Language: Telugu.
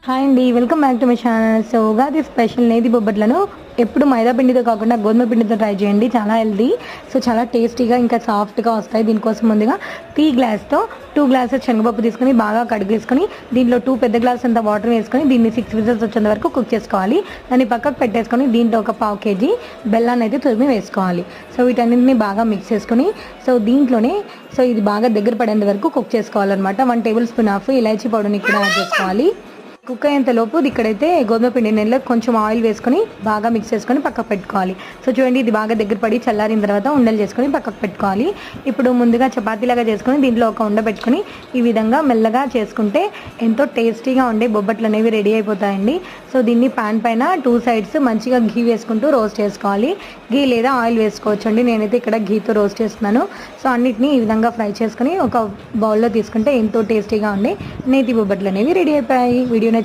హాయ్ అండి, welcome back to my channel. So Ugadi special నేతి బొబ్బట్లను ఎప్పుడు మైదా పిండితో కాకుండా గోధుమ పిండితో ట్రై చేయండి. చాలా హెల్దీ, సో చాలా టేస్టీగా ఇంకా సాఫ్ట్గా వస్తాయి. దీనికోసం ముందుగా టీ గ్లాస్తో 2 గ్లాసెస్ శనగపప్పు తీసుకొని బాగా కడిగేసుకొని దీంట్లో 2 పెద్ద గ్లాస్ అంత వాటర్ వేసుకొని దీన్ని 6 విజిల్స్ వచ్చేంత వరకు కుక్ చేసుకోవాలి. దాన్ని పక్కకు పెట్టేసుకొని దీంట్లో ఒక 1/2 kg బెల్లాన్ని అయితే తురిమి వేసుకోవాలి. సో వీటన్నింటినీ బాగా మిక్స్ చేసుకొని దీంట్లోనే ఇది బాగా దగ్గర పడేంత వరకు కుక్ చేసుకోవాలన్నమాట. 1 టేబుల్ స్పూన్ ఆఫ్ ఇలాచీ పౌడర్ని కూడా యాడ్ చేసుకోవాలి. కుక్ అయ్యేంతలోపు ఇక్కడైతే గోధుమ పిండి నెలలో కొంచెం ఆయిల్ వేసుకొని బాగా మిక్స్ చేసుకొని పక్కకు పెట్టుకోవాలి. సో చూడండి, ఇది బాగా దగ్గర పడి చల్లారిన తర్వాత ఉండలు చేసుకొని పక్కకు పెట్టుకోవాలి. ఇప్పుడు ముందుగా చపాతీలాగా చేసుకొని దీంట్లో ఒక ఉండ పెట్టుకొని ఈ విధంగా మెల్లగా చేసుకుంటే ఎంతో టేస్టీగా ఉండే బొబ్బట్లు అనేవి రెడీ అయిపోతాయండి. సో దీన్ని పాన్ పైన 2 సైడ్స్ మంచిగా ఘీ వేసుకుంటూ రోస్ట్ చేసుకోవాలి. ఘీ లేదా ఆయిల్ వేసుకోవచ్చు అండి. నేనైతే ఇక్కడ ఘీతో రోస్ట్ చేస్తున్నాను. సో అన్నిటినీ ఈ విధంగా ఫ్రై చేసుకొని ఒక బౌల్లో తీసుకుంటే ఎంతో టేస్టీగా ఉండే నేతి బొబ్బట్లు అనేవి రెడీ అయిపోయాయి. వీడియో